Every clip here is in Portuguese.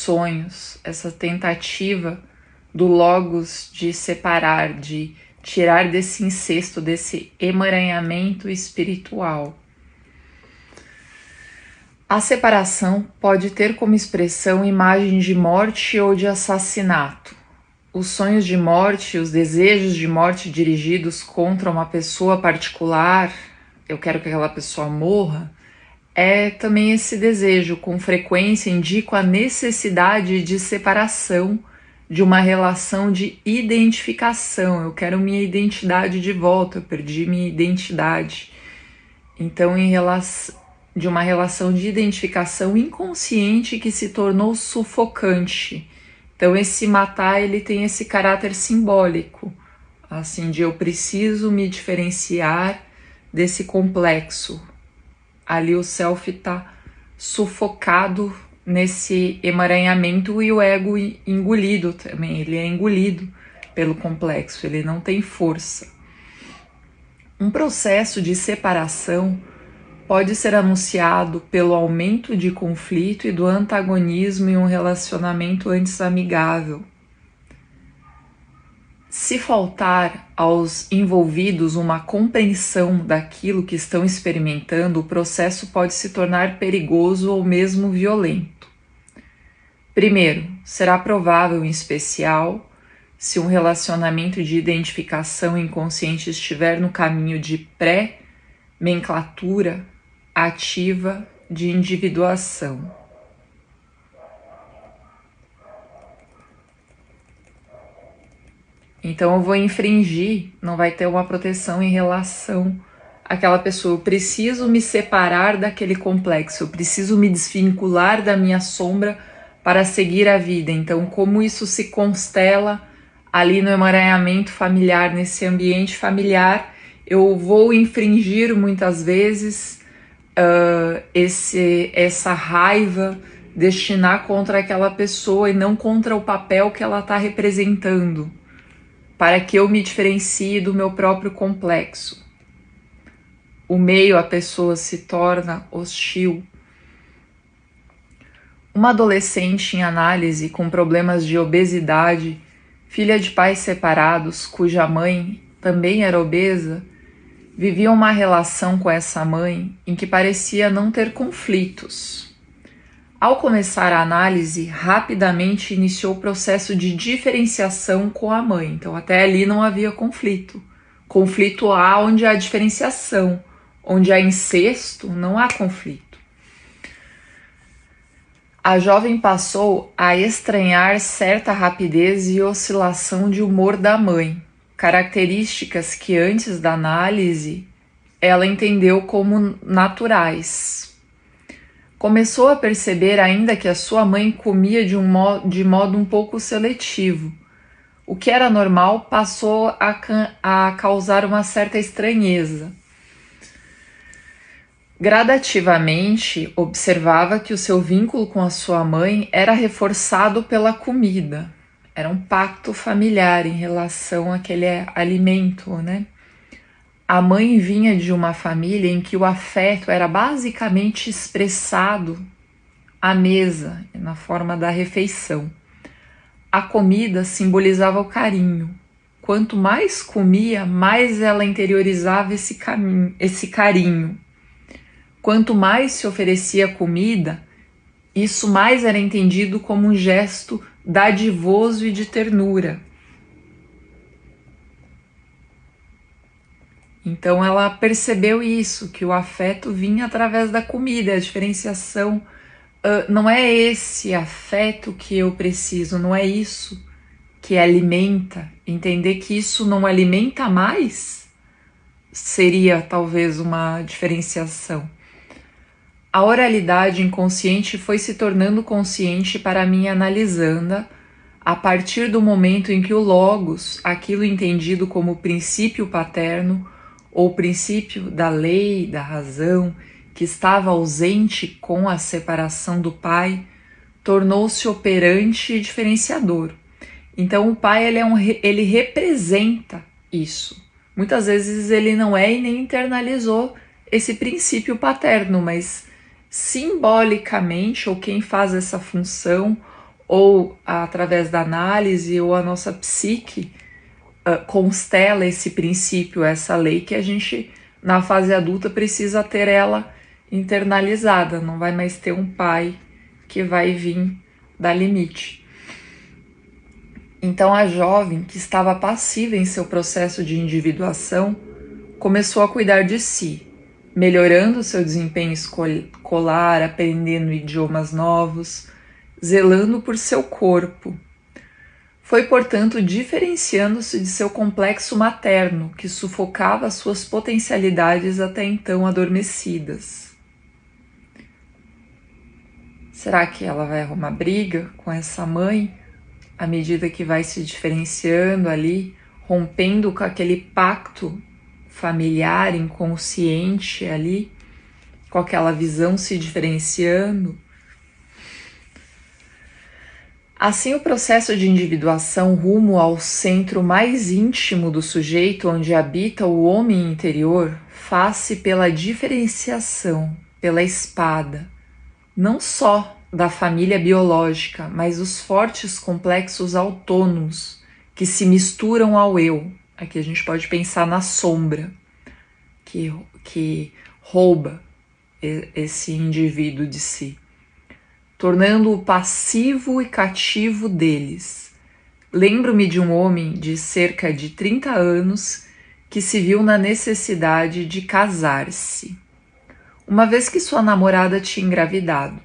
sonhos, essa tentativa do logos de separar, de tirar desse incesto, desse emaranhamento espiritual. A separação pode ter como expressão imagens de morte ou de assassinato. Os sonhos de morte, os desejos de morte dirigidos contra uma pessoa particular, eu quero que aquela pessoa morra, é também esse desejo, com frequência indica a necessidade de separação, de uma relação de identificação. Eu quero minha identidade de volta, eu perdi minha identidade. Então, de uma relação de identificação inconsciente que se tornou sufocante. Então, esse matar, ele tem esse caráter simbólico, assim, de eu preciso me diferenciar desse complexo. Ali o self está sufocado nesse emaranhamento e o ego engolido também. Ele é engolido pelo complexo, ele não tem força. Um processo de separação pode ser anunciado pelo aumento de conflito e do antagonismo em um relacionamento antes amigável. Se faltar aos envolvidos uma compreensão daquilo que estão experimentando, o processo pode se tornar perigoso ou mesmo violento. Primeiro, será provável, em especial, se um relacionamento de identificação inconsciente estiver no caminho de pré-menclatura ativa de individuação. Então eu vou infringir, não vai ter uma proteção em relação àquela pessoa. Eu preciso me separar daquele complexo, eu preciso me desvincular da minha sombra para seguir a vida. Então, como isso se constela ali no emaranhamento familiar, nesse ambiente familiar, eu vou infringir muitas vezes essa raiva, destinar contra aquela pessoa e não contra o papel que ela está representando, para que eu me diferencie do meu próprio complexo. O meio, a pessoa se torna hostil. Uma adolescente em análise com problemas de obesidade, filha de pais separados, cuja mãe também era obesa, vivia uma relação com essa mãe em que parecia não ter conflitos. Ao começar a análise, rapidamente iniciou o processo de diferenciação com a mãe. Então, até ali não havia conflito. Conflito há onde há diferenciação. Onde há incesto, não há conflito. A jovem passou a estranhar certa rapidez e oscilação de humor da mãe, características que antes da análise ela entendeu como naturais. Começou a perceber ainda que a sua mãe comia de modo um pouco seletivo. O que era normal passou a causar uma certa estranheza. Gradativamente, observava que o seu vínculo com a sua mãe era reforçado pela comida. Era um pacto familiar em relação àquele alimento, né? A mãe vinha de uma família em que o afeto era basicamente expressado à mesa, na forma da refeição. A comida simbolizava o carinho. Quanto mais comia, mais ela interiorizava esse carinho. Quanto mais se oferecia comida, isso mais era entendido como um gesto dadivoso e de ternura. Então ela percebeu isso, que o afeto vinha através da comida, a diferenciação. Não é esse afeto que eu preciso, não é isso que alimenta. Entender que isso não alimenta mais seria talvez uma diferenciação. A oralidade inconsciente foi se tornando consciente para mim analisando a partir do momento em que o logos, aquilo entendido como princípio paterno ou princípio da lei, da razão, que estava ausente com a separação do pai, tornou-se operante e diferenciador. Então o pai ele representa isso. Muitas vezes ele não é e nem internalizou esse princípio paterno, mas simbolicamente, ou quem faz essa função, ou através da análise, ou a nossa psique constela esse princípio, essa lei que a gente, na fase adulta, precisa ter ela internalizada. Não vai mais ter um pai que vai vir dar limite. Então a jovem, que estava passiva em seu processo de individuação, começou a cuidar de si, melhorando seu desempenho escolar, aprendendo idiomas novos, zelando por seu corpo. Foi, portanto, diferenciando-se de seu complexo materno, que sufocava suas potencialidades até então adormecidas. Será que ela vai arrumar briga com essa mãe, à medida que vai se diferenciando ali, rompendo com aquele pacto familiar, inconsciente ali, com aquela visão se diferenciando? Assim, o processo de individuação rumo ao centro mais íntimo do sujeito, onde habita o homem interior, faz-se pela diferenciação, pela espada, não só da família biológica, mas os fortes complexos autônomos que se misturam ao eu. Aqui a gente pode pensar na sombra que rouba esse indivíduo de si, tornando-o passivo e cativo deles. Lembro-me de um homem de cerca de 30 anos que se viu na necessidade de casar-se, uma vez que sua namorada tinha engravidado.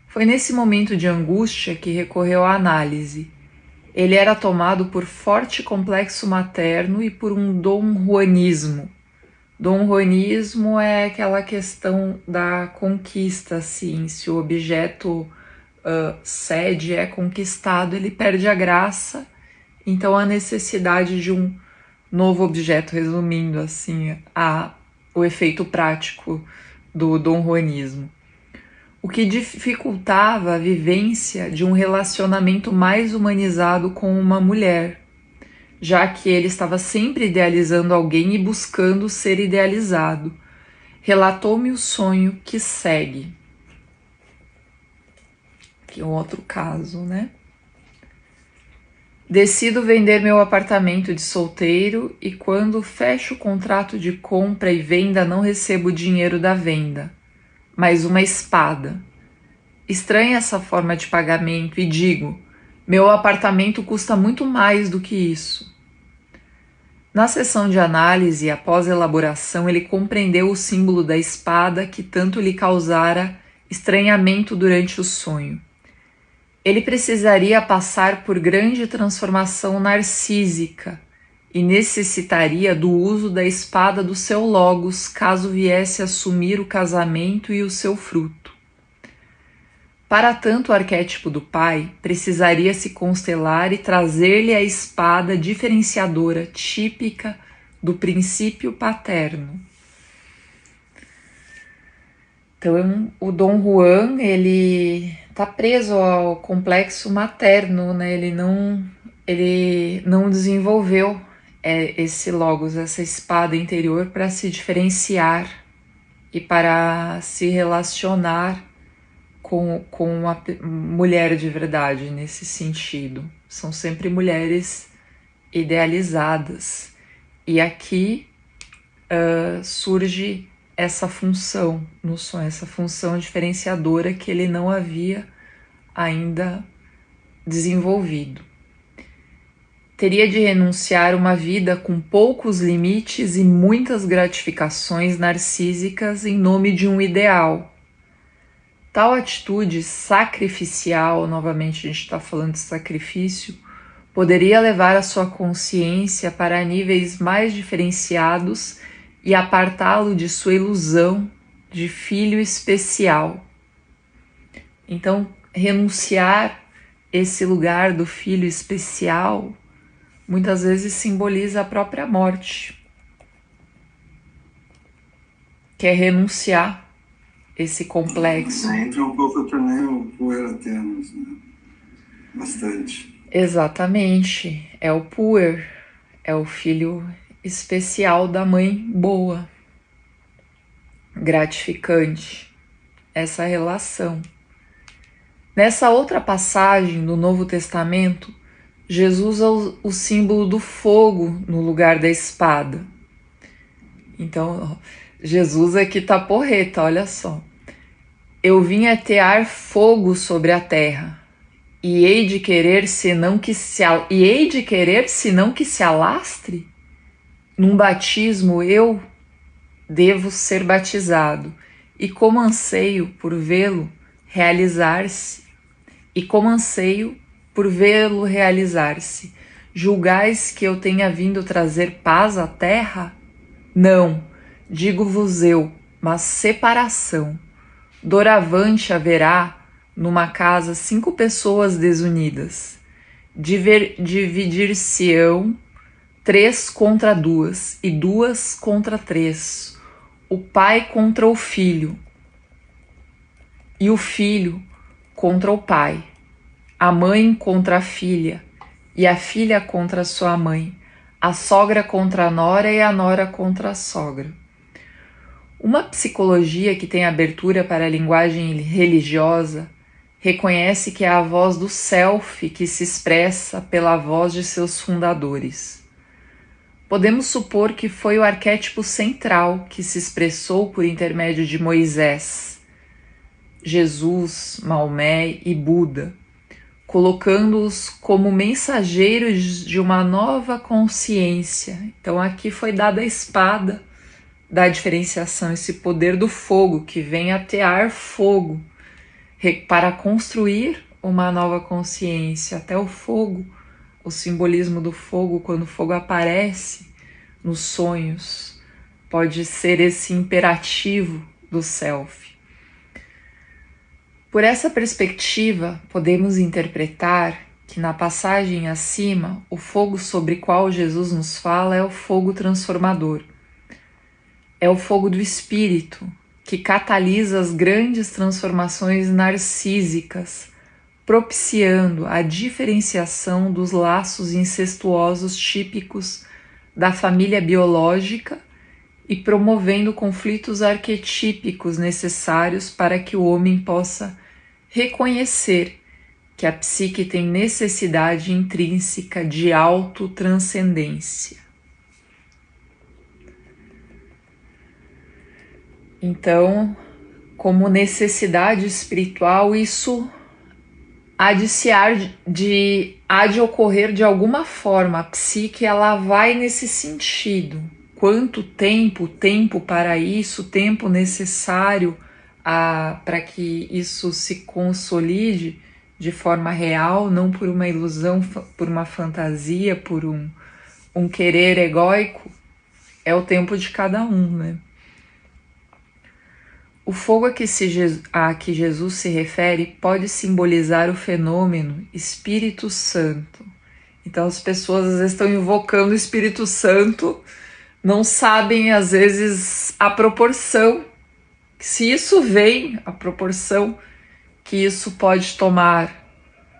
Foi nesse momento de angústia que recorreu à análise. Ele era tomado por forte complexo materno e por um Dom Juanismo. Dom Juanismo é aquela questão da conquista, assim, se o objeto cede, é conquistado, ele perde a graça, então a necessidade de um novo objeto, resumindo assim o efeito prático do Dom Juanismo. O que dificultava a vivência de um relacionamento mais humanizado com uma mulher, já que ele estava sempre idealizando alguém e buscando ser idealizado. Relatou-me o sonho que segue. Aqui é um outro caso, né? Decido vender meu apartamento de solteiro e quando fecho o contrato de compra e venda não recebo o dinheiro da venda, mas uma espada. Estranha essa forma de pagamento e digo, meu apartamento custa muito mais do que isso. Na sessão de análise, após elaboração, ele compreendeu o símbolo da espada que tanto lhe causara estranhamento durante o sonho. Ele precisaria passar por grande transformação narcísica e necessitaria do uso da espada do seu logos caso viesse assumir o casamento e o seu fruto. Para tanto, o arquétipo do pai precisaria se constelar e trazer-lhe a espada diferenciadora típica do princípio paterno. Então, o Dom Juan, ele está preso ao complexo materno, né? Ele não desenvolveu esse logos, essa espada interior para se diferenciar e para se relacionar com a mulher de verdade nesse sentido. São sempre mulheres idealizadas. E aqui surge essa função no sonho, essa função diferenciadora que ele não havia ainda desenvolvido. Teria de renunciar a uma vida com poucos limites e muitas gratificações narcísicas em nome de um ideal. Tal atitude sacrificial, novamente a gente está falando de sacrifício, poderia levar a sua consciência para níveis mais diferenciados e apartá-lo de sua ilusão de filho especial. Então, renunciar esse lugar do filho especial muitas vezes simboliza a própria morte, que é renunciar esse complexo. Entra um pouco também o puer aternos, né? Bastante. Exatamente, é o puer, é o filho especial da mãe boa, gratificante, essa relação. Nessa outra passagem do Novo Testamento, Jesus usa o símbolo do fogo no lugar da espada. Então, Jesus aqui tá porreta, olha só. Eu vim atear fogo sobre a terra, e hei de querer senão que se alastre? Num batismo eu devo ser batizado, e como anseio por vê-lo realizar-se, julgais que eu tenha vindo trazer paz à terra? Não, digo-vos eu, mas separação. Doravante haverá numa casa 5 pessoas desunidas. Dividir-se-ão 3 contra 2 e 2 contra 3. O pai contra o filho e o filho contra o pai. A mãe contra a filha e a filha contra a sua mãe. A sogra contra a nora e a nora contra a sogra. Uma psicologia que tem abertura para a linguagem religiosa reconhece que é a voz do self que se expressa pela voz de seus fundadores. Podemos supor que foi o arquétipo central que se expressou por intermédio de Moisés, Jesus, Maomé e Buda, colocando-os como mensageiros de uma nova consciência. Então aqui foi dada a espada da diferenciação, esse poder do fogo que vem atear fogo para construir uma nova consciência. Até o fogo, o simbolismo do fogo, quando o fogo aparece nos sonhos, pode ser esse imperativo do self. Por essa perspectiva, podemos interpretar que na passagem acima, o fogo sobre qual Jesus nos fala é o fogo transformador. É o fogo do espírito, que catalisa as grandes transformações narcísicas, propiciando a diferenciação dos laços incestuosos típicos da família biológica e promovendo conflitos arquetípicos necessários para que o homem possa reconhecer que a psique tem necessidade intrínseca de autotranscendência. Então, como necessidade espiritual, isso há de ocorrer de alguma forma. A psique ela vai nesse sentido. Quanto tempo para isso, tempo necessário para que isso se consolide de forma real, não por uma ilusão, por uma fantasia, por um querer egóico, é o tempo de cada um, né? O fogo a que Jesus se refere pode simbolizar o fenômeno Espírito Santo. Então as pessoas às vezes estão invocando o Espírito Santo, não sabem às vezes a proporção, se isso vem, a proporção que isso pode tomar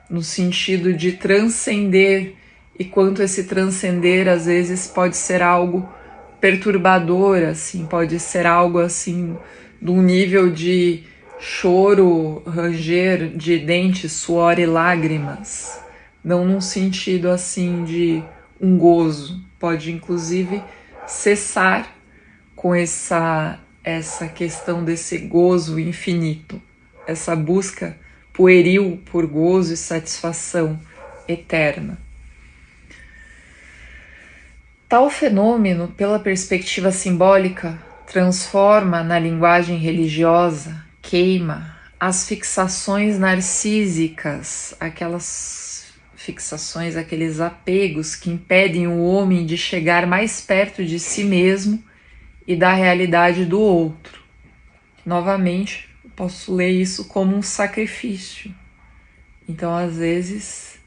no sentido de transcender, e quanto esse transcender às vezes pode ser algo perturbador, assim, pode ser algo assim de um nível de choro, ranger de dentes, suor e lágrimas, não num sentido assim de um gozo, pode inclusive cessar com essa questão desse gozo infinito, essa busca pueril por gozo e satisfação eterna. Tal fenômeno, pela perspectiva simbólica, transforma na linguagem religiosa, queima as fixações narcísicas, aquelas fixações, aqueles apegos que impedem o homem de chegar mais perto de si mesmo e da realidade do outro. Novamente, posso ler isso como um sacrifício. Então, às vezes,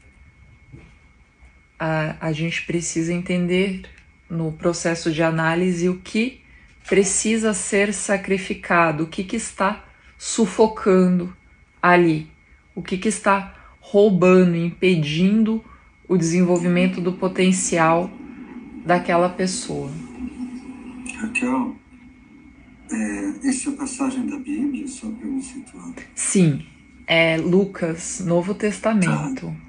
a gente precisa entender no processo de análise o que precisa ser sacrificado, o que está sufocando ali, o que está roubando, impedindo o desenvolvimento do potencial daquela pessoa. Raquel, essa passagem da Bíblia, só para eu me situar. Sim. É Lucas, Novo Tá. Testamento.